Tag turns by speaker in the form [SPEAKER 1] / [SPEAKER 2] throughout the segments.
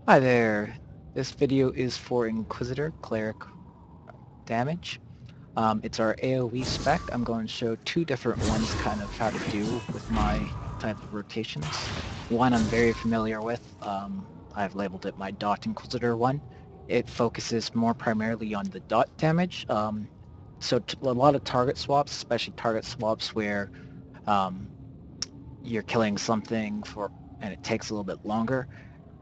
[SPEAKER 1] Hi there. This video is for Inquisitor Cleric damage. It's our AoE spec. I'm going to show two different ones kind of how to do with my type of rotations. One I'm very familiar with. I've labeled it my Dot Inquisitor one. It focuses more primarily on the dot damage. A lot of target swaps, especially target swaps where um, you're killing something and it takes a little bit longer.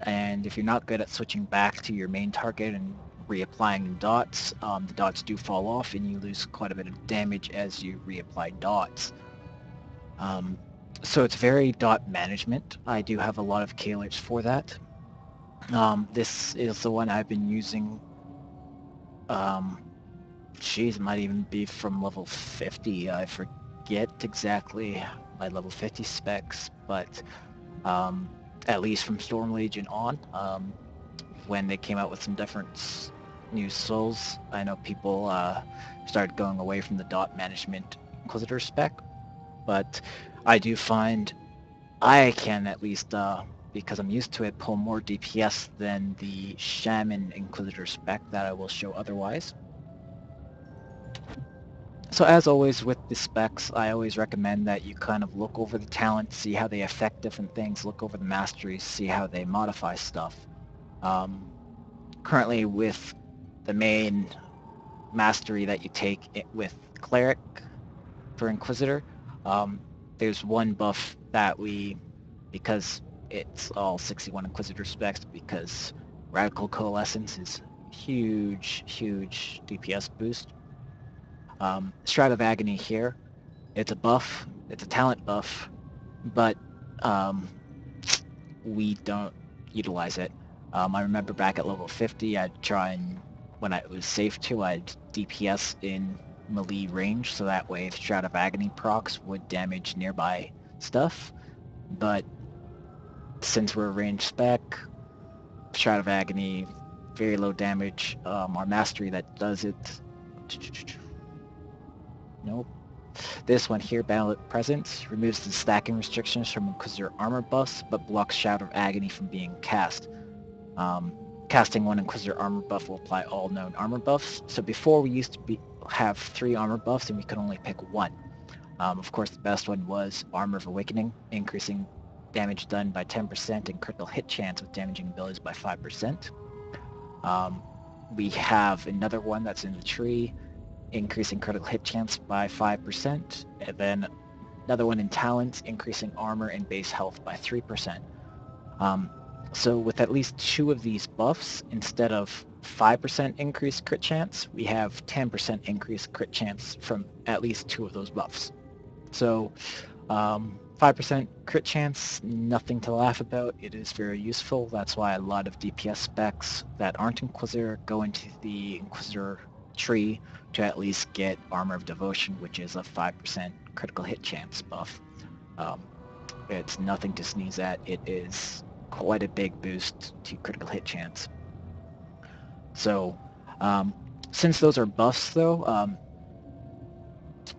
[SPEAKER 1] And if you're not good at switching back to your main target and reapplying dots, the dots do fall off and you lose quite a bit of damage as you reapply dots. Um, so it's very dot management. I do have a lot of Kalers for that. This is the one I've been using. Um, Geez, it might even be from level 50. I forget exactly my level 50 specs, but um, at least from Storm Legion on. When they came out with some different new souls, I know people started going away from the dot management Inquisitor spec, but I do find I can at least, because I'm used to it, pull more DPS than the Shaman Inquisitor spec that I will show otherwise. So as always with the specs, I always recommend that you kind of look over the talents, see how they affect different things, look over the masteries, see how they modify stuff. Um, Currently with the main mastery that you take with Cleric for Inquisitor, um, there's one buff that because it's all 61 Inquisitor specs, because Radical Coalescence is huge DPS boost. Stride of Agony here, it's a buff, it's a talent buff, but um, we don't utilize it. I remember back at level 50, I'd try and, when it was safe to, I'd DPS in melee range, so that way Shroud of Agony procs would damage nearby stuff. But since we're a range spec, Shroud of Agony, very low damage. Our mastery that does it, nope. This one here, Battle Presence, removes the stacking restrictions from Inquisitor armor buffs, but blocks Shout of Agony from being cast. Um, Casting one Inquisitor armor buff will apply all known armor buffs. So before we used to have 3 armor buffs and we could only pick one. Of course, the best one was Armor of Awakening, increasing damage done by 10% and critical hit chance with damaging abilities by 5%. We have another one that's in the tree, increasing critical hit chance by 5%, and then another one in talents, increasing armor and base health by 3%. So with at least 2 of these buffs, instead of 5% increased crit chance, we have 10% increased crit chance from at least 2 of those buffs. So 5% crit chance, nothing to laugh about. It is very useful. That's why a lot of DPS specs that aren't Inquisitor go into the Inquisitor tree to at least get Armor of Devotion, which is a 5% critical hit chance buff. It's nothing to sneeze at. It is quite a big boost to critical hit chance. So since those are buffs though,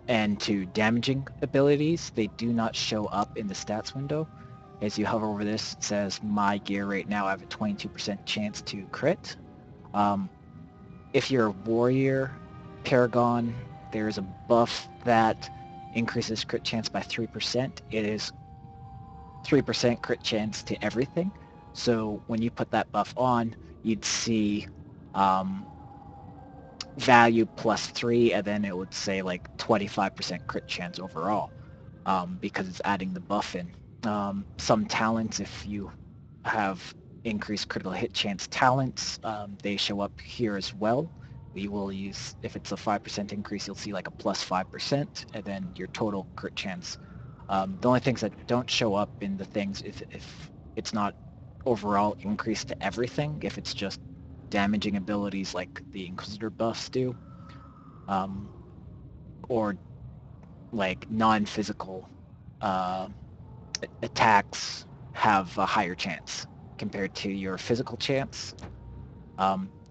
[SPEAKER 1] and to damaging abilities, they do not show up in the stats window. As you hover over this, it says my gear right now I have a 22% chance to crit. If you're a warrior, Paragon, there's a buff that increases crit chance by 3%. It is 3% crit chance to everything. So when you put that buff on, you'd see value plus 3, and then it would say like 25% crit chance overall, because it's adding the buff in. Some talents, if you have increased critical hit chance talents, they show up here as well. We will use, if it's a 5% increase, you'll see like a plus 5%, and then your total crit chance. The only things that don't show up in the things if it's not overall increase to everything, if it's just damaging abilities like the Inquisitor buffs do, or like non-physical attacks have a higher chance compared to your physical chance.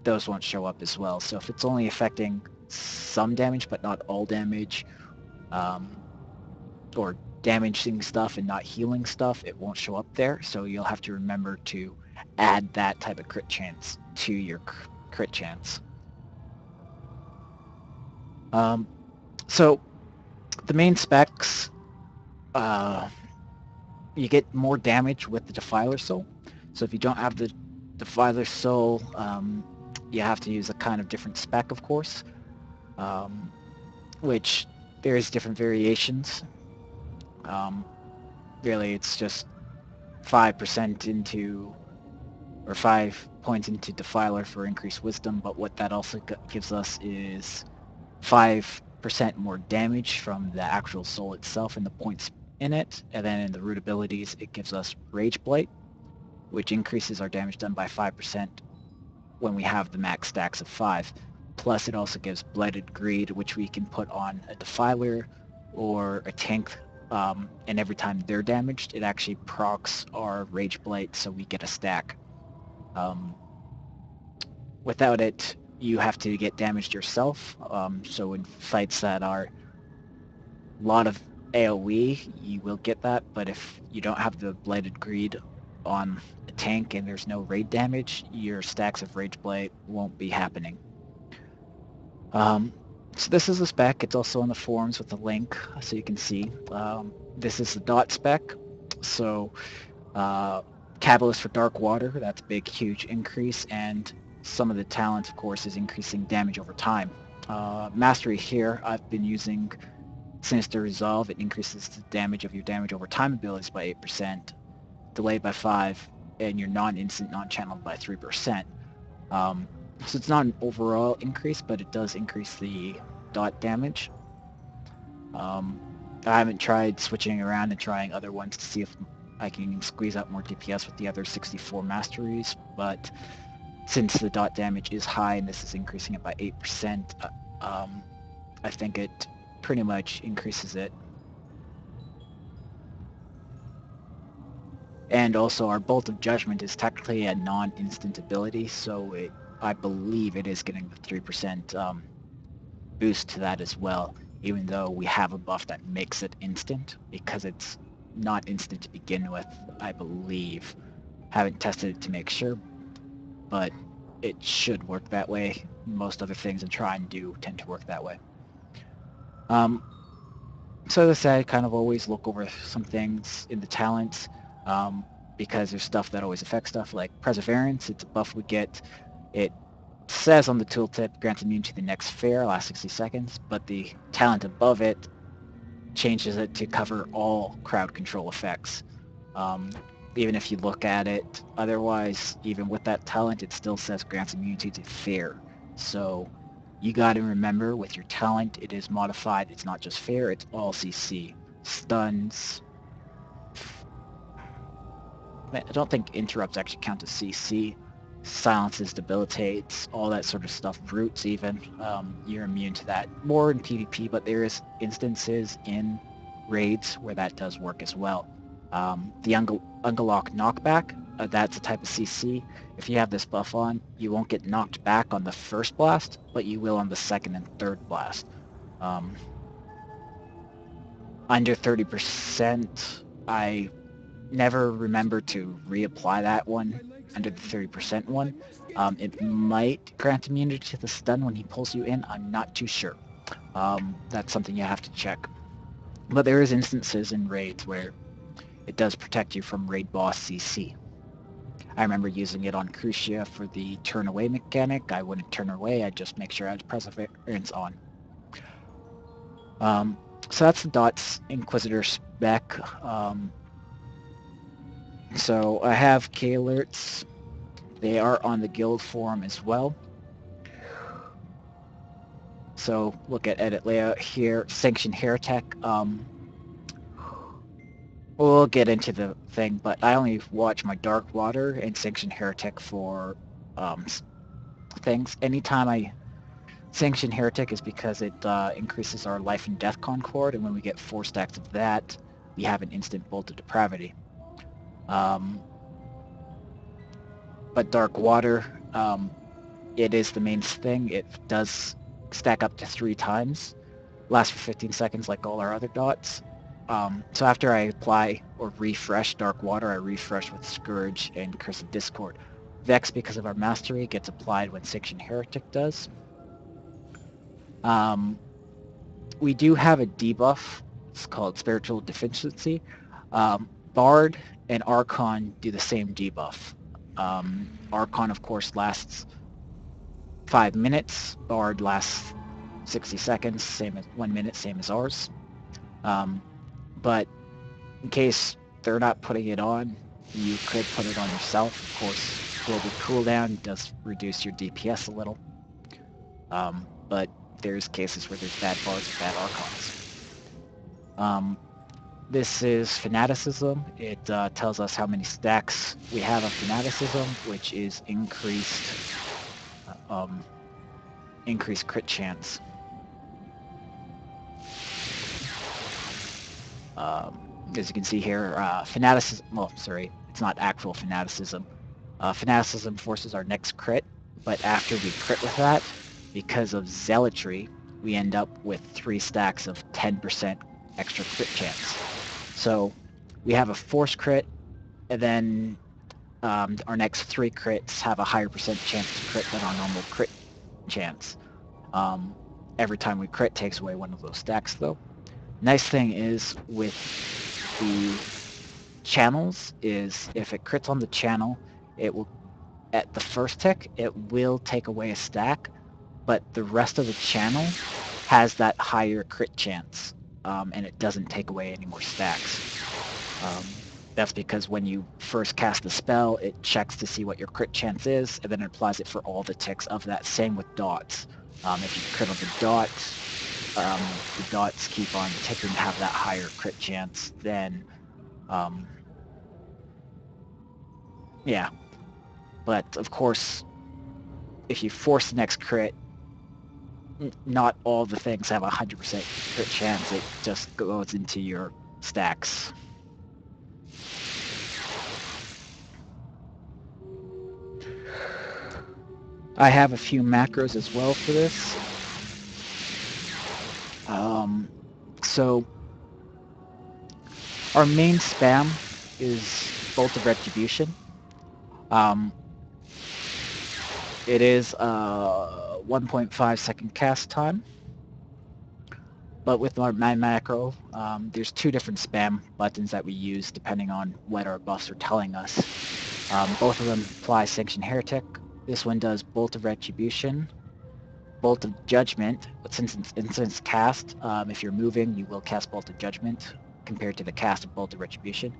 [SPEAKER 1] Those won't show up as well. So if it's only affecting some damage but not all damage, or damaging stuff and not healing stuff, it won't show up there. So you'll have to remember to add that type of crit chance to your crit chance. So the main specs, you get more damage with the Defiler Soul. So if you don't have the Defiler Soul, you have to use a kind of different spec, of course, which there's different variations. Really, it's just 5% into, or 5 points into Defiler for increased wisdom, but what that also gives us is 5% more damage from the actual soul itself and the points in it, and then in the root abilities it gives us Rage Blight, which increases our damage done by 5% when we have the max stacks of 5. Plus it also gives Blighted Greed, which we can put on a Defiler or a tank, and every time they're damaged it actually procs our Rage Blight, so we get a stack. Without it, you have to get damaged yourself, so in fights that are a lot of AoE, you will get that, but if you don't have the Blighted Greed on a tank and there's no raid damage, your stacks of Rage Blight won't be happening. So this is the spec. It's also on the forums with a link, so you can see. This is the dot spec. So Catalyst for Dark Water, that's a big, huge increase, and some of the talent, of course, is increasing damage over time. Mastery here, I've been using Sinister Resolve. It increases the damage of your damage over time abilities by 8%, delayed by 5, and your non-instant, non-channeled by 3%. So it's not an overall increase, but it does increase the dot damage. I haven't tried switching around and trying other ones to see if I can squeeze out more DPS with the other 64 masteries, but since the dot damage is high and this is increasing it by 8%, I think it pretty much increases it. And also our Bolt of Judgment is technically a non-instant ability, so I believe it is getting the 3% boost to that as well, even though we have a buff that makes it instant, because it's not instant to begin with, I believe. Haven't tested it to make sure, but it should work that way. Most other things I'm trying to do tend to work that way. So as I said, kind of always look over some things in the talents, because there's stuff that always affects stuff, like Perseverance. It's a buff we get. It says on the tooltip, grants immunity to the next fair, last 60 seconds, but the talent above it changes it to cover all crowd control effects. Even if you look at it, otherwise, even with that talent, it still says grants immunity to fair. So you got to remember, with your talent, it is modified. It's not just fair, it's all CC. Stuns. I don't think interrupts actually count as CC. Silences, debilitates, all that sort of stuff. Roots even, you're immune to that. More in PvP, but there is instances in raids where that does work as well. The Ungalok knockback, that's a type of CC. If you have this buff on, you won't get knocked back on the first blast, but you will on the second and third blast. Under 30%, I never remember to reapply that one under the 30% one. It might grant immunity to the stun when he pulls you in. I'm not too sure. That's something you have to check. But there is instances in raids where it does protect you from raid boss CC. I remember using it on Crucia for the turn away mechanic. I wouldn't turn away, I'd just make sure I had Perseverance on. So that's the Dots Inquisitor spec. So I have key alerts. They are on the guild forum as well. So look at edit layout here. Sanctioned Heretic. We'll get into the thing, but I only watch my Dark Water and Sanctioned Heretic for things. Anytime I Sanctioned Heretic is because it increases our life and death concord, and when we get 4 stacks of that, we have an instant Bolt of Depravity. But Dark Water, it is the main thing. It does stack up to 3 times. Lasts for 15 seconds like all our other dots. So after I apply or refresh Dark Water, I refresh with Scourge and Curse of Discord. Vex, because of our mastery, gets applied when Sanctioned Heretic does. We do have a debuff. It's called Spiritual Deficiency. Bard and Archon do the same debuff. Archon, of course, lasts 5 minutes. Bard lasts 60 seconds, same as 1 minute, same as ours. But in case they're not putting it on, you could put it on yourself. Of course, global cooldown does reduce your DPS a little. But there's cases where there's bad bards or bad archons. This is fanaticism. It tells us how many stacks we have of fanaticism, which is increased crit chance. As you can see here, fanaticism, well, sorry, it's not actual fanaticism. Fanaticism forces our next crit, but after we crit with that, because of zealotry, we end up with 3 stacks of 10% extra crit chance. So we have a force crit, and then our next 3 crits have a higher percent chance to crit than our normal crit chance. Every time we crit takes away one of those stacks, though. Nice thing is with the channels is if it crits on the channel, it will, at the first tick, it will take away a stack, but the rest of the channel has that higher crit chance, and it doesn't take away any more stacks. That's because when you first cast the spell, it checks to see what your crit chance is, and then it applies it for all the ticks of that. Same with dots. If you crit on the dots keep on ticking, have that higher crit chance, then yeah. But of course, if you force the next crit, not all the things have a 100% crit chance. It just goes into your stacks. I have a few macros as well for this. So our main spam is Bolt of Retribution. It is a 1.5 second cast time. But with my macro, there's 2 different spam buttons that we use depending on what our buffs are telling us. Both of them apply Sanctioned Heretic. This one does Bolt of Retribution, Bolt of Judgment, but since it's instant cast, if you're moving, you will cast Bolt of Judgment compared to the cast of Bolt of Retribution.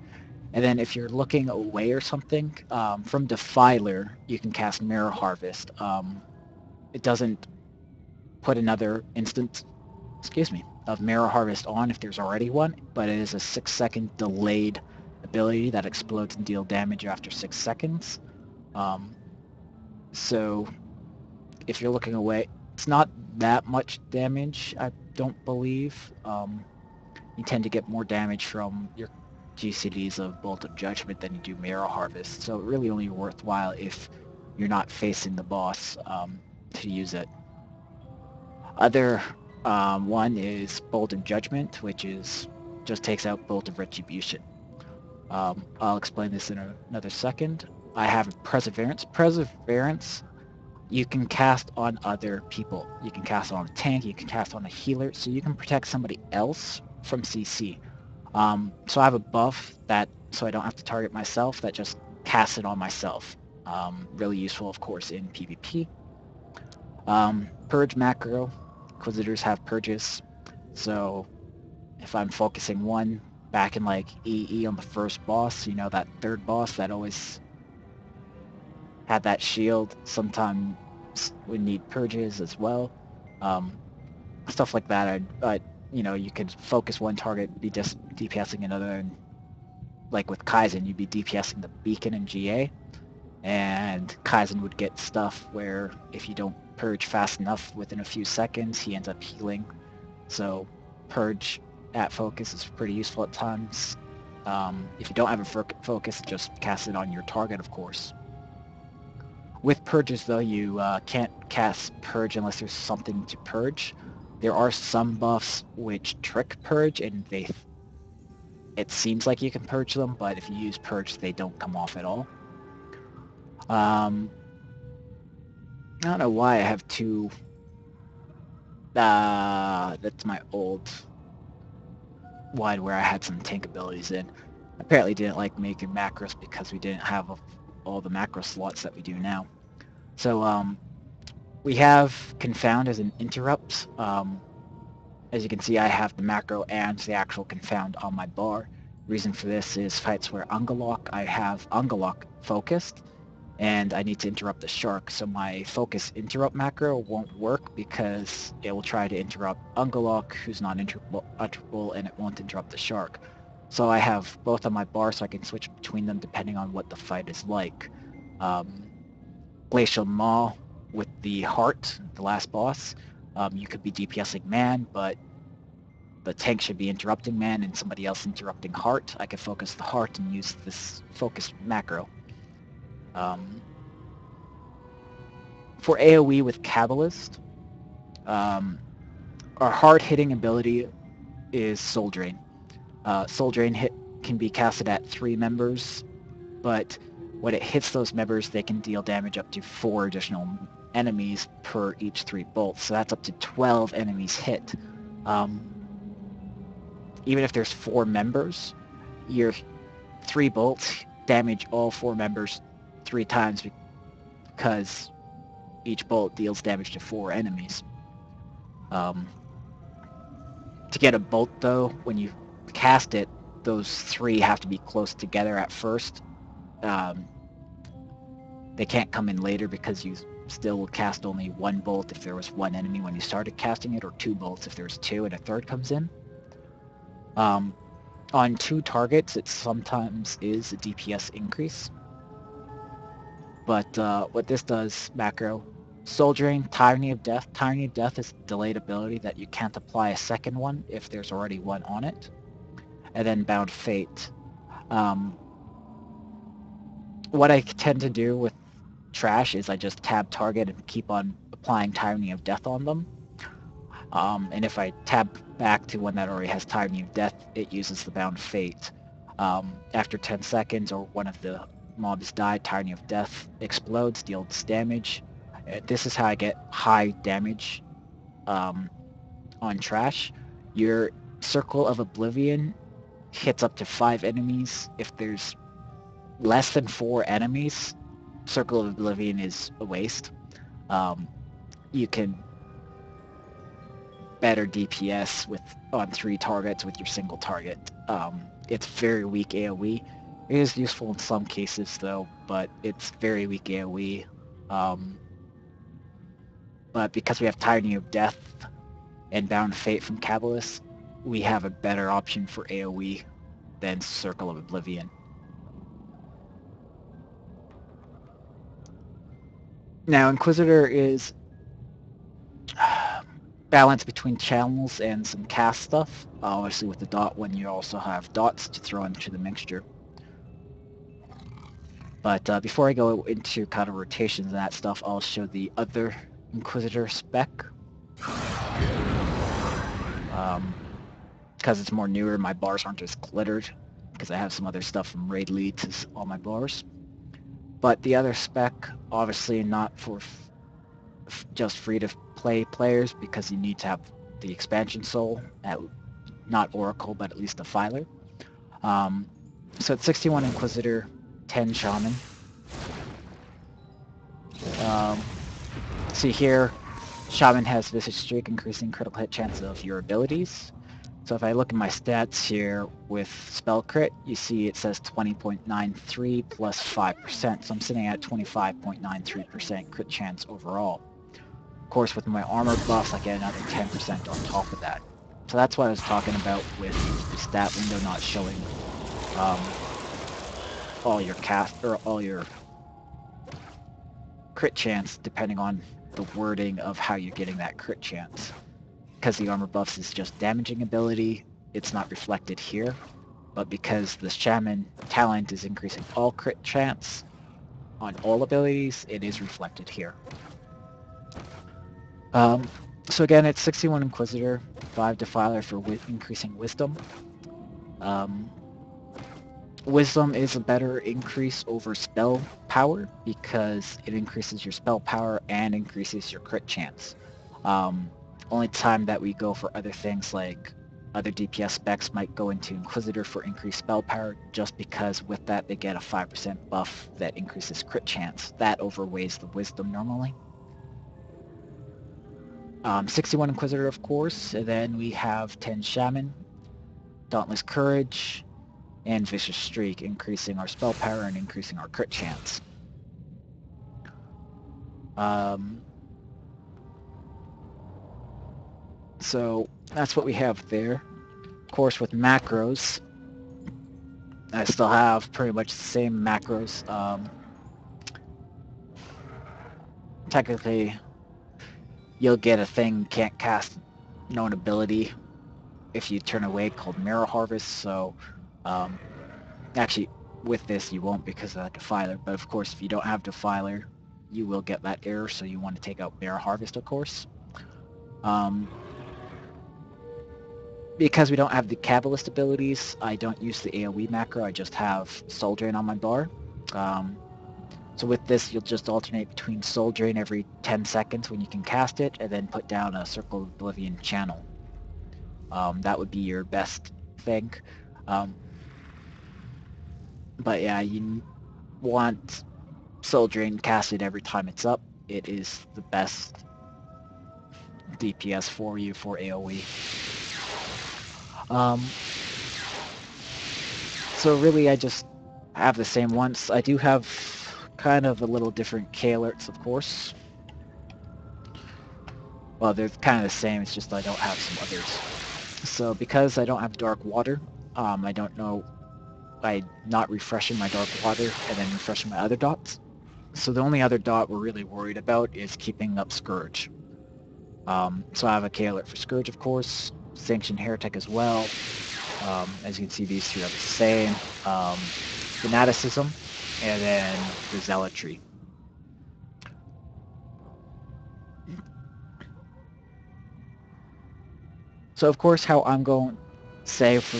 [SPEAKER 1] And then if you're looking away or something, from Defiler, you can cast Mirror Harvest. It doesn't put another instant, of Mirror Harvest on if there's already one, but it is a 6-second delayed ability that explodes and deals damage after 6 seconds. So if you're looking away, it's not that much damage, I don't believe. You tend to get more damage from your GCDs of Bolt of Judgment than you do Mirror Harvest, so really only worthwhile if you're not facing the boss to use it. Other one is Bolt of Judgment, which is just takes out Bolt of Retribution. I'll explain this in another second. I have Perseverance. Perseverance you can cast on other people. You can cast on a tank, you can cast on a healer, so you can protect somebody else from CC. So I have a buff that, so I don't have to target myself, that just casts it on myself. Really useful, of course, in PvP. Purge macro. Inquisitors have purges, so if I'm focusing one back in like EE on the first boss, you know, that third boss that always had that shield, sometimes we need purges as well. Stuff like that, you know, you could focus one target, be just DPSing another, and like with Kaizen, you'd be DPSing the beacon and GA, and Kaizen would get stuff where if you don't purge fast enough within a few seconds, he ends up healing. So purge at focus is pretty useful at times. If you don't have a focus, just cast it on your target, of course. With purges, though, you can't cast purge unless there's something to purge. There are some buffs which trick purge, and they it seems like you can purge them, but if you use purge, they don't come off at all. I don't know why I have two. That's my old one where I had some tank abilities in. Apparently didn't like making macros because we didn't have all the macro slots that we do now. So we have Confound as an interrupt. As you can see, I have the macro and the actual Confound on my bar. Reason for this is fights where Ungalok, I have Ungalok focused, and I need to interrupt the shark, so my focus interrupt macro won't work because it will try to interrupt Ungalok, who's not interruptible, and it won't interrupt the shark. So I have both on my bar so I can switch between them depending on what the fight is like. Glacial Maw with the heart, the last boss, you could be DPSing man, but the tank should be interrupting man and somebody else interrupting heart. I could focus the heart and use this focus macro. For AoE with Cabalist, our hard-hitting ability is Soul Drain. Soul Drain can be casted at 3 members, but when it hits those members, they can deal damage up to 4 additional enemies per each 3 bolts, so that's up to 12 enemies hit. Even if there's 4 members, your 3 bolts damage all 4 members 3 times because each bolt deals damage to 4 enemies. To get a bolt, though, when you cast it, those 3 have to be close together at first. They can't come in later because you still cast only 1 bolt if there was 1 enemy when you started casting it, or 2 bolts if there's 2 and a third comes in. On 2 targets, it sometimes is a DPS increase. But what this does, macro, Soul Drain, Tyranny of Death. Tyranny of Death is a delayed ability that you can't apply a second one if there's already one on it. And then Bound Fate. What I tend to do with Trash is I just tab target and keep on applying Tyranny of Death on them. And if I tab back to one that already has Tyranny of Death, it uses the Bound Fate. After 10 seconds or one of the mobs die, Tyranny of Death explodes, deals damage. This is how I get high damage on Trash. Your Circle of Oblivion hits up to 5 enemies. If there's less than 4 enemies, Circle of Oblivion is a waste. You can better DPS on 3 targets with your single target. It's very weak AoE. It is useful in some cases though, but it's very weak AoE. But because we have Tyranny of Death and Bound Fate from Cabalist, we have a better option for AoE than Circle of Oblivion. Now, Inquisitor is balance between channels and some cast stuff. Obviously with the dot one, you also have dots to throw into the mixture. But before I go into kind of rotations and that stuff, I'll show the other Inquisitor spec. Because it's more newer, my bars aren't as glittered, because I have some other stuff from Raid Leads on my bars. But the other spec, obviously not for just free-to-play players, because you need to have the expansion soul, not Oracle, but at least a filer. So it's 61 Inquisitor, 10 Shaman. See here, Shaman has Visage Streak, increasing critical hit chance of your abilities. So if I look at my stats here with Spell Crit, you see it says 20.93 plus 5%, so I'm sitting at 25.93% crit chance overall. Of course, with my armor buffs, I get another 10% on top of that. So that's what I was talking about with the stat window not showing all your all your crit chance, depending on the wording of how you're getting that crit chance. Because the armor buffs is just damaging ability, it's not reflected here. But because the Shaman talent is increasing all crit chance on all abilities, it is reflected here. So again, it's 61 Inquisitor, 5 Defiler for increasing Wisdom. Wisdom is a better increase over spell power because it increases your spell power and increases your crit chance. Um, Only time that we go for other things like other DPS specs might go into Inquisitor for increased spell power just because with that they get a 5% buff that increases crit chance. That overweighs the Wisdom normally. 61 Inquisitor, of course, and then we have 10 Shaman, Dauntless Courage, and Vicious Streak, increasing our spell power and increasing our crit chance. So that's what we have there. Of course, with macros, I still have pretty much the same macros. Technically, you'll get a thing can't cast known ability if you turn away called Mirror Harvest. So actually, with this you won't because of that Defiler. But of course, if you don't have Defiler, you will get that error. So you want to take out Mirror Harvest, of course. Because we don't have the Kabbalist abilities, I don't use the AoE macro, I just have Soul Drain on my bar. So with this, you'll just alternate between Soul Drain every 10 seconds when you can cast it, and then put down a Circle of Oblivion channel. That would be your best thing. But yeah, you want Soul Drain casted every time it's up. It is the best DPS for you for AoE. So really I just have the same ones. I do have kind of a little different K alerts, of course. Well, they're kind of the same, it's just I don't have some others. So because I don't have Dark Water, I don't know, I'm not refreshing my Dark Water and then refreshing my other dots. So the only other dot we're really worried about is keeping up Scourge. So I have a K alert for Scourge, of course, Sanctioned Heretic as well. As you can see, these two are the same. Fanaticism, and then the Zealotry. So of course, how I'm going to say for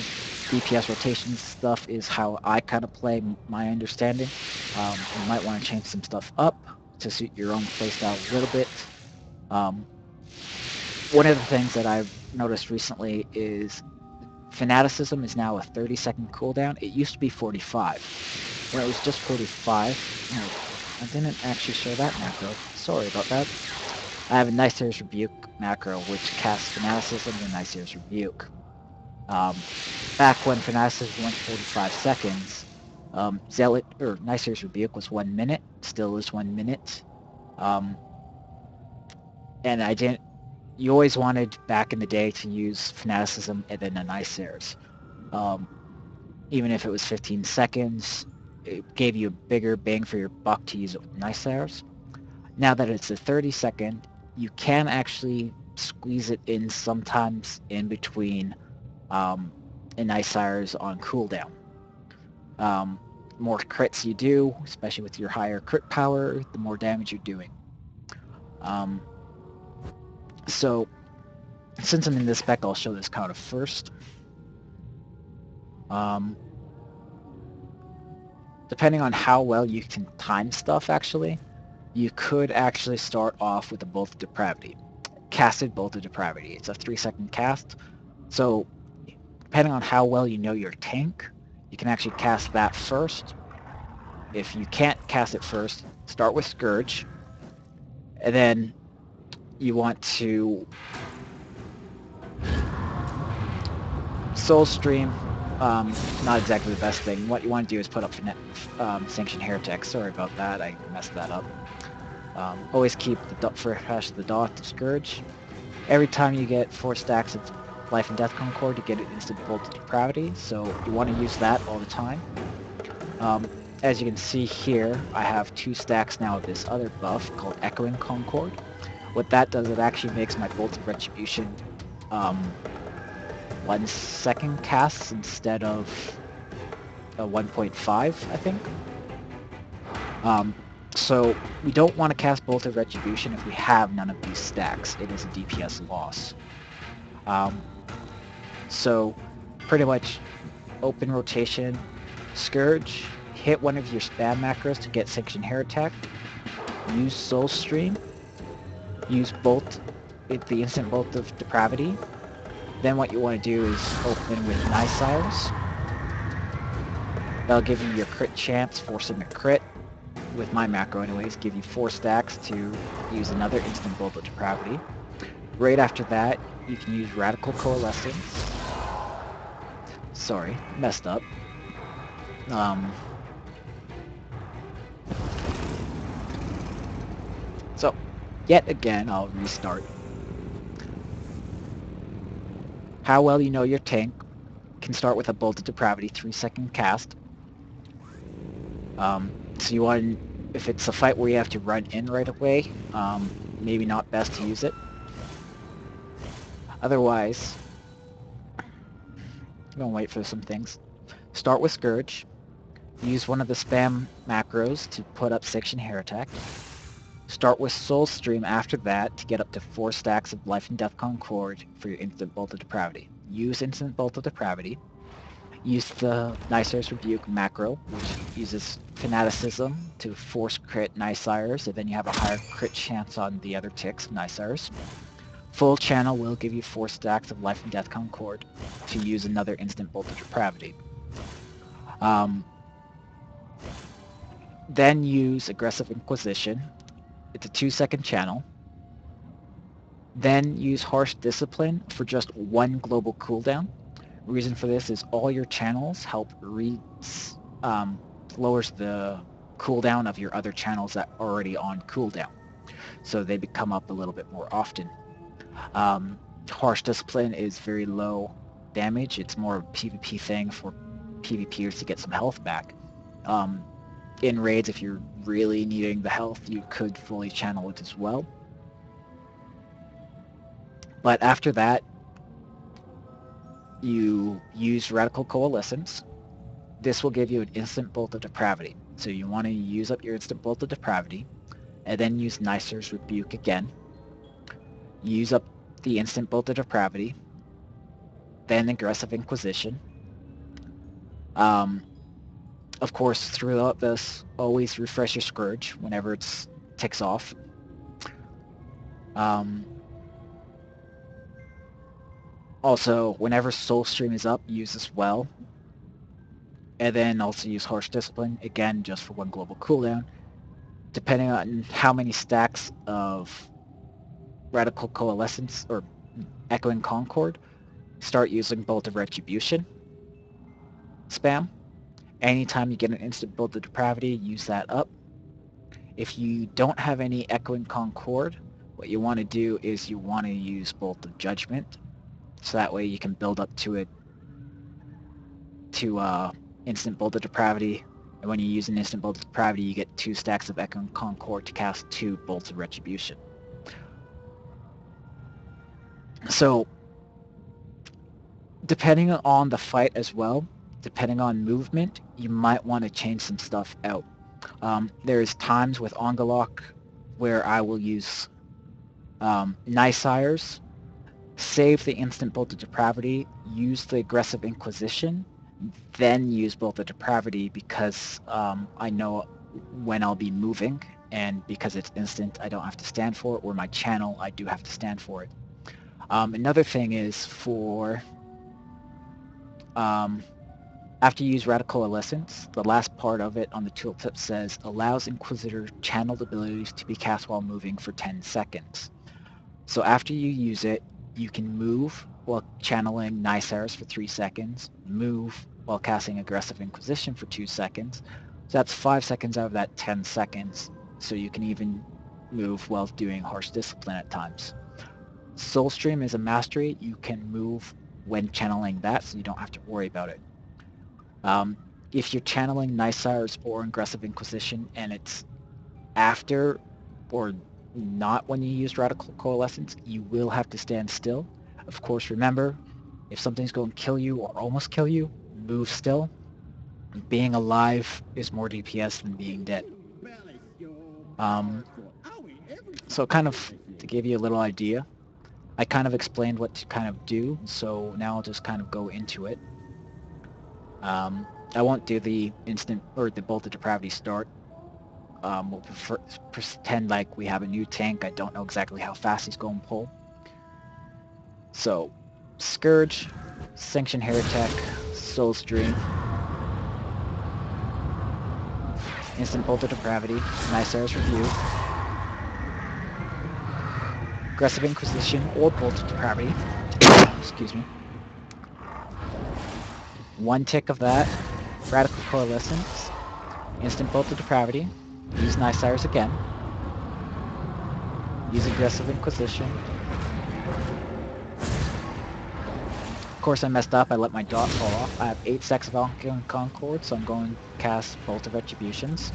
[SPEAKER 1] DPS rotation stuff is how I kind of play my understanding. You might want to change some stuff up to suit your own playstyle a little bit. One of the things that I've noticed recently is Fanaticism is now a 30-second cooldown. It used to be 45. When it was just 45, no, I didn't actually show that macro. Sorry about that. I have a Nicer's Rebuke macro, which casts Fanaticism and Nicer's Rebuke. Back when Fanaticism went 45 seconds, Zealot, or Nicer's Rebuke was 1 minute, still is 1 minute. And I didn't, you always wanted back in the day to use Fanaticism and then a Nicer's. Even if it was 15 seconds, it gave you a bigger bang for your buck to use it with Nicer's. Now that it's a 30-second, you can actually squeeze it in sometimes in between Nicer's on cooldown. More crits you do, especially with your higher crit power, the more damage you're doing. So, since I'm in this spec, I'll show this counter first. Depending on how well you can time stuff, actually, you could actually start off with a Bolt of Depravity. Casted Bolt of Depravity. It's a 3-second cast. So, depending on how well you know your tank, you can actually cast that first. If you can't cast it first, start with Scourge. And then you want to Soul Stream. Not exactly the best thing. What you want to do is put up Sanctioned Heretic. Sorry about that, I messed that up. Always keep the fresh the dot to Scourge. Every time you get 4 stacks of Life and Death Concord, you get an instant Bolt of Depravity, so you want to use that all the time. As you can see here, I have 2 stacks now of this other buff called Echoing Concord. What that does, it actually makes my Bolt of Retribution 1 second casts instead of 1.5, I think. So we don't want to cast Bolt of Retribution if we have none of these stacks. It is a DPS loss. So pretty much open rotation, Scourge, hit one of your spam macros to get Sanction Hair Attack. Use Soul Stream. Use Bolt, the instant Bolt of Depravity. Then what you want to do is open with Nice Sires. That'll give you your crit chance, forcing a crit. With my macro anyways, give you 4 stacks to use another instant Bolt of Depravity. Right after that, you can use Radical Coalescence. Sorry, messed up. So, yet again, I'll restart. How well you know your tank can start with a Bolt of Depravity 3-second cast. So you want, if it's a fight where you have to run in right away, maybe not best to use it. Otherwise, I'm gonna wait for some things. Start with Scourge. Use one of the spam macros to put up Sanction Hair Attack. Start with Soul Stream after that to get up to 4 stacks of Life and Death Concord for your Instant Bolt of Depravity. Use Instant Bolt of Depravity. Use the Nicer's Rebuke macro, which uses Fanaticism to force crit Nicires, and then you have a higher crit chance on the other ticks, Nicires. Full Channel will give you 4 stacks of Life and Death Concord to use another Instant Bolt of Depravity. Then use Aggressive Inquisition. It's a 2-second channel. Then use Harsh Discipline for just 1 global cooldown. Reason for this is all your channels help lowers the cooldown of your other channels that are already on cooldown. So they come up a little bit more often. Harsh Discipline is very low damage. It's more of a PvP thing for PvPers to get some health back. In raids, if you're really needing the health, you could fully channel it as well. But after that, you use Radical Coalescence. This will give you an Instant Bolt of Depravity. So you want to use up your Instant Bolt of Depravity, and then use Nicer's Rebuke again. Use up the Instant Bolt of Depravity, then Aggressive Inquisition. Of course, throughout this, always refresh your Scourge whenever it ticks off. Also, whenever Soul Stream is up, use as well. And then also use Harsh Discipline, again, just for 1 global cooldown. Depending on how many stacks of Radical Coalescence or Echoing Concord, start using Bolt of Retribution. Spam. Anytime you get an instant Bolt of Depravity, use that up. If you don't have any Echoing Concord, what you want to do is you want to use Bolt of Judgment. So that way you can build up to it to instant Bolt of Depravity. And when you use an instant Bolt of Depravity, you get 2 stacks of Echoing Concord to cast 2 Bolts of Retribution. So, depending on the fight as well, depending on movement, you might want to change some stuff out. There's times with Ongalok where I will use Nicires, save the instant Bolt of Depravity, use the Aggressive Inquisition, then use Bolt of Depravity because I know when I'll be moving, and because it's instant, I don't have to stand for it, or my channel, I do have to stand for it. Another thing is for after you use Radical Coalescence, the last part of it on the tooltip says, allows Inquisitor channeled abilities to be cast while moving for 10 seconds. So after you use it, you can move while channeling Nicires for 3 seconds, move while casting Aggressive Inquisition for 2 seconds. So that's 5 seconds out of that 10 seconds. So you can even move while doing Harsh Discipline at times. Soulstream is a mastery. You can move when channeling that, so you don't have to worry about it. If you're channeling Nicires or Aggressive Inquisition and it's after or not when you use Radical Coalescence, you will have to stand still. Of course, remember, if something's going to kill you or almost kill you, move still. Being alive is more DPS than being dead. So kind of to give you a little idea, I kind of explained what to kind of do, so now I'll just kind of go into it. I won't do the instant or the Bolt of Depravity start. We'll pretend like we have a new tank. I don't know exactly how fast he's going to pull. So, Scourge, Sanction Heretic, Soulstream, Instant Bolt of Depravity, Nice Airs Review, Aggressive Inquisition or Bolt of Depravity. Excuse me. One tick of that, Radical Coalescence, Instant Bolt of Depravity, use Nice Airs again, use Aggressive Inquisition. Of course I messed up, I let my dot fall off. I have 8 stacks of Alchemy Concord, so I'm going to cast Bolt of Retributions.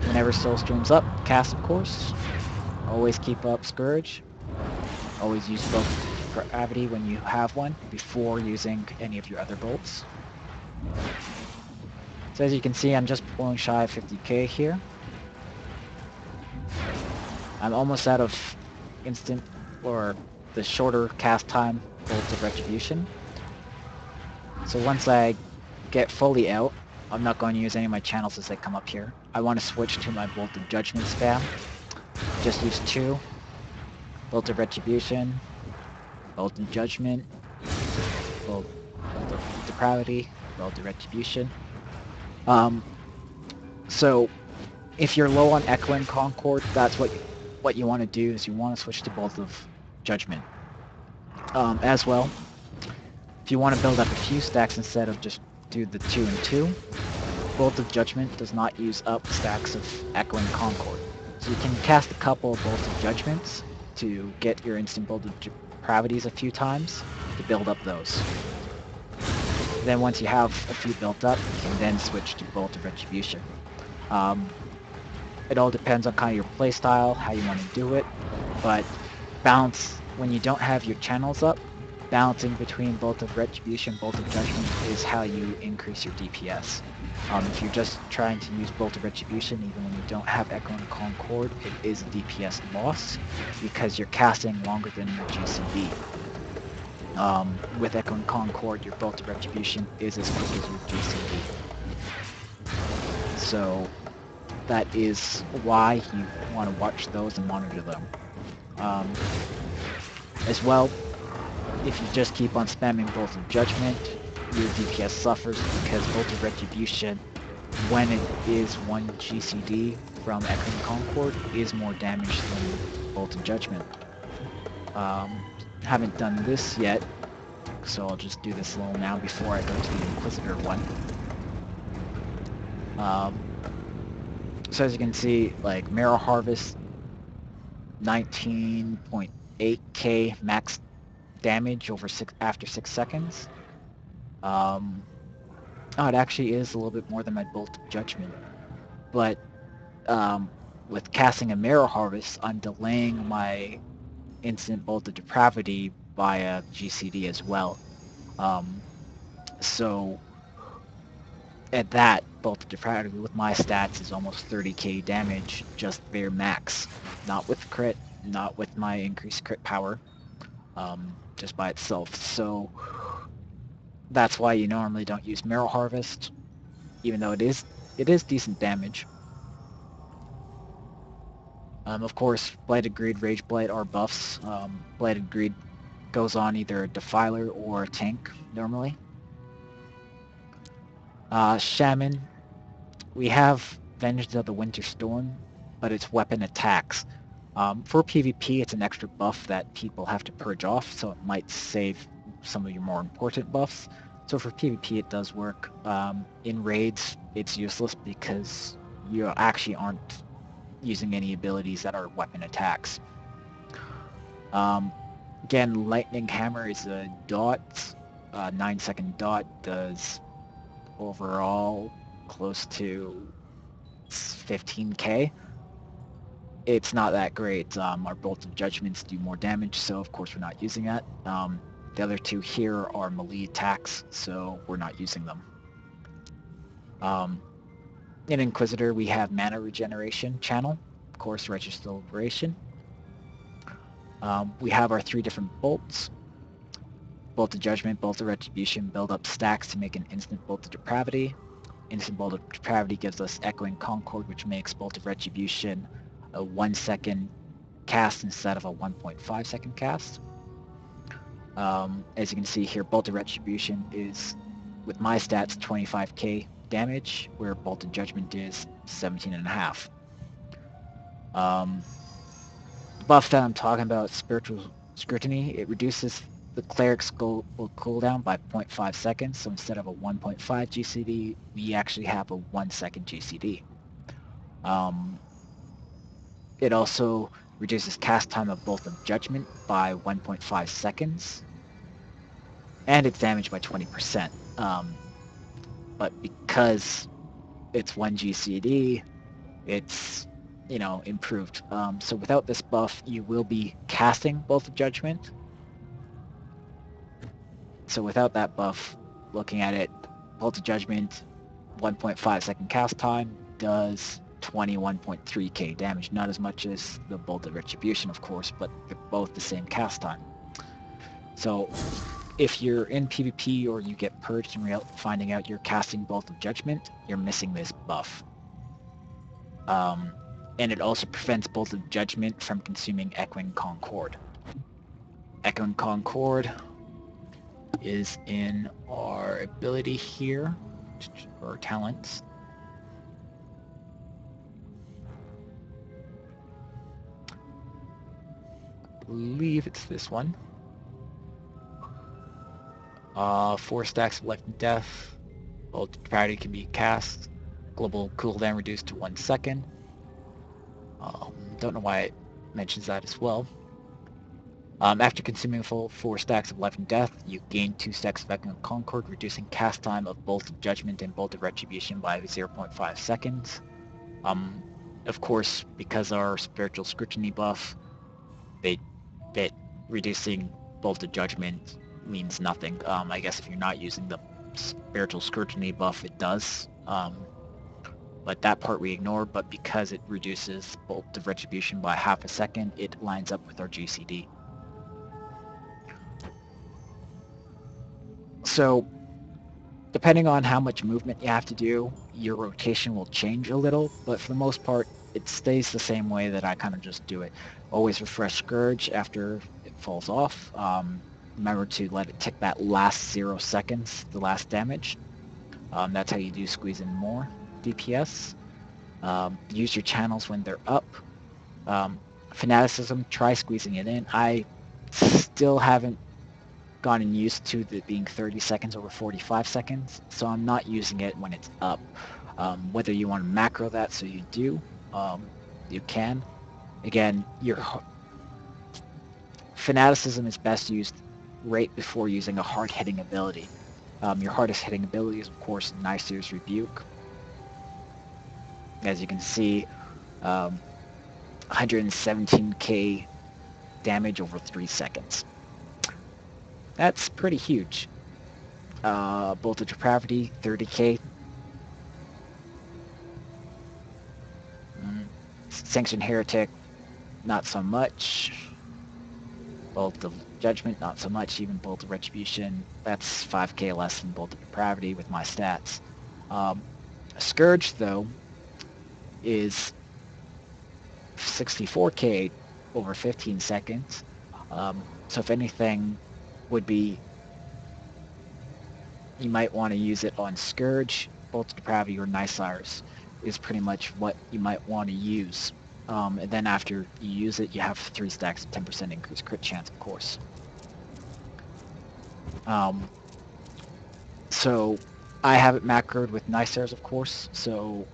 [SPEAKER 1] Whenever Soul Streams up, cast of course. Always keep up Scourge. Always use Bolt of Depravity when you have one, before using any of your other bolts. So as you can see, I'm just pulling shy of 50k here. I'm almost out of instant, or the shorter cast time, Bolts of Retribution. So once I get fully out, I'm not going to use any of my channels as they come up here. I want to switch to my Bolt of Judgment spam. Just use 2. Bolt of Retribution, Bolt of Judgment, Bolt of Depravity, Bolt of Retribution. So if you're low on Echo and Concord, that's what you want to do, is you want to switch to Bolt of Judgment. As well, if you want to build up a few stacks instead of just do the 2 and 2, Bolt of Judgment does not use up stacks of Echo and Concord. So you can cast a couple of Bolt of Judgments to get your instant Bolt of Depravities a few times to build up those. Then once you have a few built up, you can then switch to Bolt of Retribution. It all depends on kind of your playstyle, how you want to do it, but balance, when you don't have your channels up, balancing between Bolt of Retribution, Bolt of Judgment is how you increase your DPS. If you're just trying to use Bolt of Retribution, even when you don't have Echo and Concord, it is a DPS loss, because you're casting longer than your GCD. With Echo and Concord, your Bolt of Retribution is as quick as your GCD. So that is why you want to watch those and monitor them. As well, if you just keep on spamming Bolt of Judgment, your DPS suffers, because Bolt of Retribution, when it is 1 GCD from Echo and Concord, is more damage than Bolt of Judgment. Haven't done this yet, so I'll just do this a little now before I go to the Inquisitor one. So as you can see, like Marrow Harvest, 19.8k max damage after 6 seconds. Oh, it actually is a little bit more than my Bolt of Judgment. But with casting a Marrow Harvest, I'm delaying my instant Bolt of Depravity by a GCD as well. So at that, Bolt of Depravity with my stats is almost 30k damage, just bare max. Not with crit, not with my increased crit power, just by itself. So that's why you normally don't use Marrow Harvest, even though it is decent damage. Of course, Blighted Greed, Rage Blight are buffs. Blighted Greed goes on either a Defiler or a tank, normally. Shaman, we have Vengeance of the Winter Storm, but it's weapon attacks. For PvP, it's an extra buff that people have to purge off, so it might save some of your more important buffs. So for PvP, it does work. In raids, it's useless because you actually aren't using any abilities that are weapon attacks. Again, Lightning Hammer is a dot. 9-second dot does overall close to 15k. It's not that great. Our Bolt of Judgments do more damage, so of course we're not using that. The other two here are melee attacks, so we're not using them. In Inquisitor, we have Mana Regeneration channel, of course Righteous Deliberation. We have our 3 different bolts. Bolt of Judgment, Bolt of Retribution build up stacks to make an instant Bolt of Depravity. Instant Bolt of Depravity gives us Echoing Concord, which makes Bolt of Retribution a 1 second cast instead of a 1.5 second cast. As you can see here, Bolt of Retribution is, with my stats, 25k damage, where Bolt of Judgment is 17.5. The buff that I'm talking about, Spiritual Scrutiny, it reduces the cleric's cooldown by 0.5 seconds, so instead of a 1.5 GCD, we actually have a 1 second GCD. It also reduces cast time of Bolt of Judgment by 1.5 seconds, and its damage by 20%. But because it's 1 GCD, it's, you know, improved. So without this buff, you will be casting Bolt of Judgment. So without that buff, looking at it, Bolt of Judgment, 1.5 second cast time, does 21.3k damage. Not as much as the Bolt of Retribution, of course, but they're both the same cast time. So if you're in PvP or you get purged and finding out you're casting Bolt of Judgment, you're missing this buff. And it also prevents Bolt of Judgment from consuming Echoing Concord. Echoing Concord is in our ability here, or talents. I believe it's this one. 4 stacks of Life and Death. Bolt of Depravity can be cast. Global cooldown reduced to 1 second. Don't know why it mentions that as well. After consuming full 4 stacks of Life and Death, you gain 2 stacks of Echoing Concord, reducing cast time of Bolt of Judgment and Bolt of Retribution by 0.5 seconds. Of course, because our Spiritual Scrutiny buff, that reducing Bolt of Judgment means nothing. I guess if you're not using the Spiritual Scrutiny buff, it does. But that part we ignore, but because it reduces Bolt of Retribution by half a second, it lines up with our GCD. So, depending on how much movement you have to do, your rotation will change a little, but for the most part, it stays the same way that I kind of just do it. Always refresh Scourge after it falls off. Remember to let it tick that last 0 seconds, the last damage. That's how you do squeeze in more DPS. Use your channels when they're up. Fanaticism, try squeezing it in. I still haven't gotten used to it being 30 seconds over 45 seconds, so I'm not using it when it's up. Whether you want to macro that, so you do, you can. Again, your Fanaticism is best used right before using a hard-hitting ability. Your hardest hitting ability is, of course, Nyser's Rebuke. As you can see, 117k damage over 3 seconds. That's pretty huge. Bolt of Depravity, 30k. Sanctioned Heretic, not so much. Bolt of Judgment, not so much. Even Bolt of Retribution, that's 5k less than Bolt of Depravity with my stats. Scourge, though, is 64k over 15 seconds. So if anything, would be, you might want to use it on Scourge. Bolt of Depravity or Nysars is pretty much what you might want to use. And then after you use it, you have 3 stacks of 10% increased crit chance, of course. So I have it macroed with Nysars, of course. So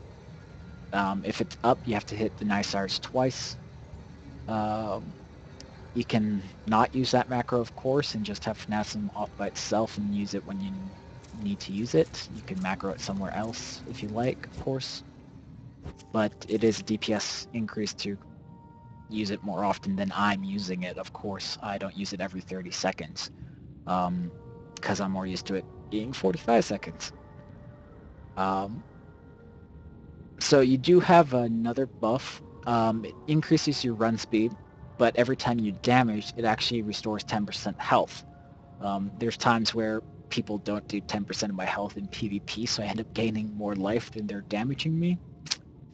[SPEAKER 1] if it's up, you have to hit the Nysars twice. You can not use that macro, of course, and just have Fanaticism off by itself and use it when you need to use it. You can macro it somewhere else if you like, of course. But it is a DPS increase to use it more often than I'm using it, of course. I don't use it every 30 seconds because I'm more used to it being 45 seconds. So you do have another buff. It increases your run speed, but every time you damage, it actually restores 10% health. There's times where people don't do 10% of my health in PvP, so I end up gaining more life than they're damaging me.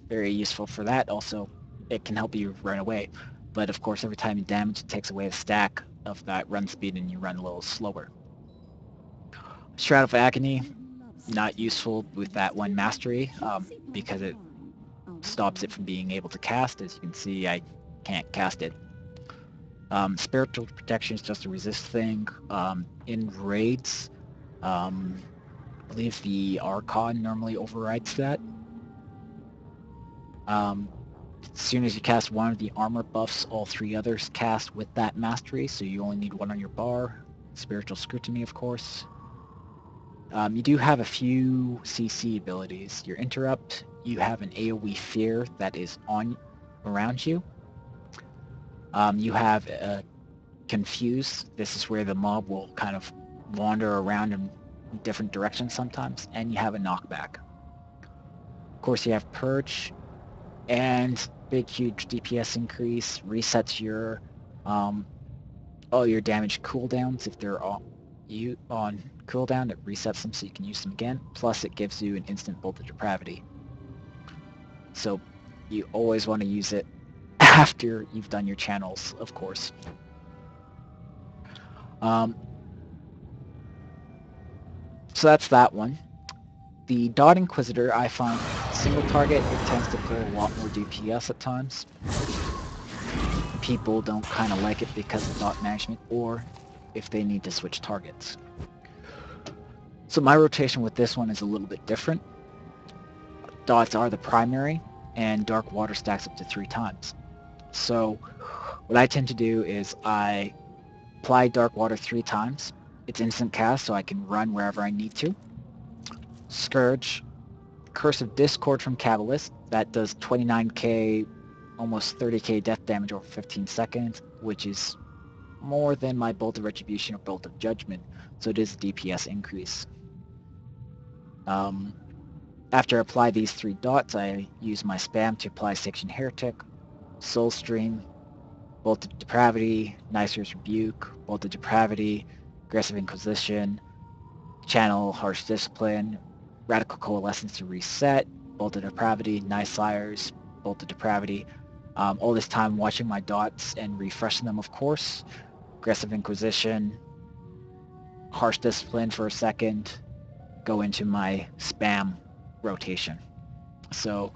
[SPEAKER 1] Very useful for that. Also, it can help you run away. But of course, every time you damage, it takes away a stack of that run speed and you run a little slower. Shroud of Agony, not useful with that one mastery because it stops it from being able to cast. As you can see, I can't cast it. Spiritual Protection is just a resist thing. In raids, I believe the Archon normally overrides that. As soon as you cast one of the armor buffs, all three others cast with that mastery, so you only need one on your bar. Spiritual Scrutiny, of course. You do have a few CC abilities. Your Interrupt, you have an AoE Fear that is on around you. You have Confuse. This is where the mob will kind of wander around in different directions sometimes, and you have a Knockback. Of course, you have Purge, and big, huge DPS increase, resets your all your damage cooldowns. If they're on cooldown, it resets them so you can use them again. Plus, it gives you an instant Bolt of Depravity. So you always want to use it after you've done your channels, of course. So that's that one. The Dot Inquisitor, I find single target, it tends to pull a lot more DPS at times. People don't kind of like it because of dot management, or if they need to switch targets. So my rotation with this one is a little bit different. Dots are the primary, and Dark Water stacks up to 3 times. So what I tend to do is I apply Dark Water 3 times. It's instant cast, so I can run wherever I need to. Scourge, Curse of Discord from Cabalist, that does 29k, almost 30k death damage over 15 seconds, which is more than my Bolt of Retribution or Bolt of Judgment, so it is a DPS increase. After I apply these 3 dots, I use my spam to apply Section Heretic, Soul Stream, Bolt of Depravity, Nicer's Rebuke, Bolt of Depravity, Aggressive Inquisition, Channel Harsh Discipline, Radical Coalescence to reset, Bolt of Depravity, Nice Sires, Bolt of Depravity. All this time watching my dots and refreshing them, of course. Aggressive Inquisition, Harsh Discipline for a second, go into my spam rotation. So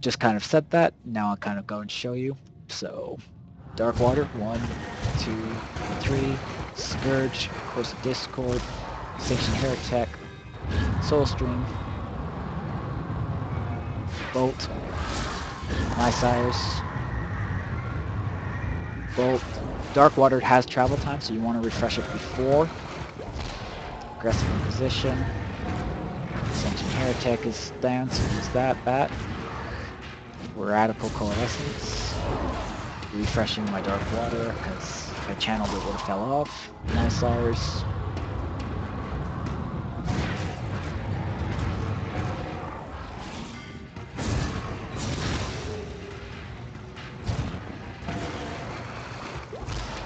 [SPEAKER 1] just kind of set that. Now I'll kind of go and show you. So Dark Water, 1, 2, 3, Scourge, Curse of Discord, Sanctioned Heretic, Soulstream, Bolt, My Sires, Bolt. Dark Water has travel time, so you want to refresh it before. Aggressive Inquisition. Sanctioned Heretic is down, so use that bat. Radical Coalescence. Refreshing my Dark Water, because if I channeled it would have fell off. Nice Sires.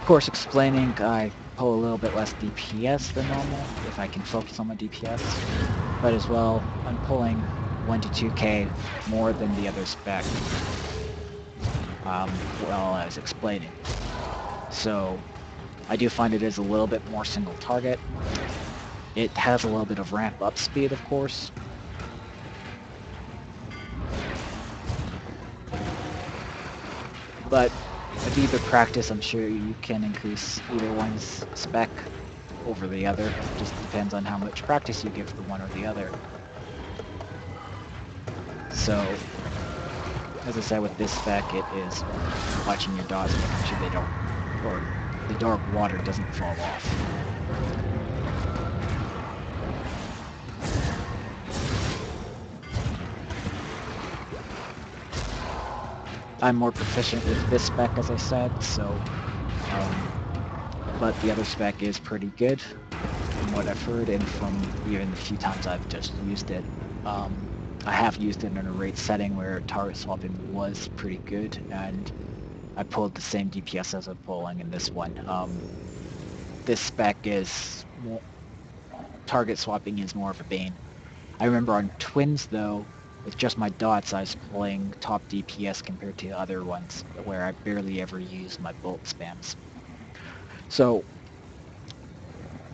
[SPEAKER 1] Of course, explaining, I pull a little bit less DPS than normal, if I can focus on my DPS. But as well, I'm pulling 1 to 2k more than the other spec while I was explaining. So I do find it is a little bit more single target. It has a little bit of ramp up speed, of course. But with either practice, I'm sure you can increase either one's spec over the other. It just depends on how much practice you give to the one or the other. So, as I said, with this spec, it is watching your dots, making sure they don't, or the Dark Water doesn't fall off. I'm more proficient with this spec, as I said, so, but the other spec is pretty good from what I've heard and from even the few times I've just used it. I have used it in a raid setting where target swapping was pretty good, and I pulled the same DPS as I'm pulling in this one. this spec is more, target swapping is more of a bane. I remember on Twins, though, with just my dots, I was pulling top DPS compared to other ones, where I barely ever use my bolt spams. So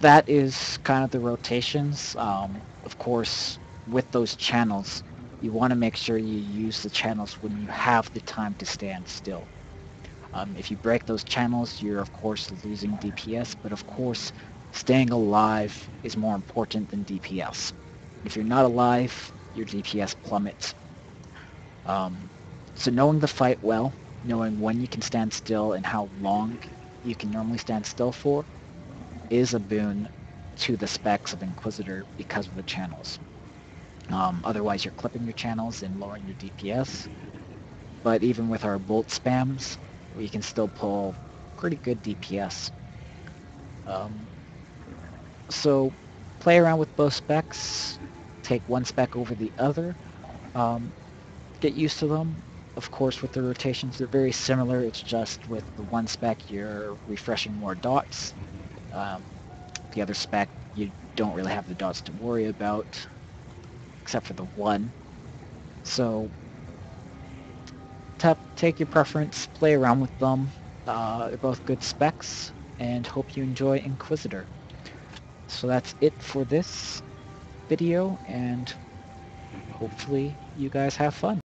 [SPEAKER 1] that is kind of the rotations. Of course, with those channels, you want to make sure you use the channels when you have the time to stand still. If you break those channels, you're of course losing DPS, but of course, staying alive is more important than DPS. If you're not alive, your DPS plummets. Um, so knowing the fight well, knowing when you can stand still and how long you can normally stand still for, is a boon to the specs of Inquisitor because of the channels. Otherwise, you're clipping your channels and lowering your DPS. But even with our bolt spams, we can still pull pretty good DPS. Um, so play around with both specs, take one spec over the other, um, get used to them. Of course, with the rotations, they're very similar. It's just with the one spec, you're refreshing more dots. Um, the other spec, you don't really have the dots to worry about, except for the one. So take your preference, play around with them. They're both good specs, and hope you enjoy Inquisitor. So that's it for this video, and hopefully you guys have fun.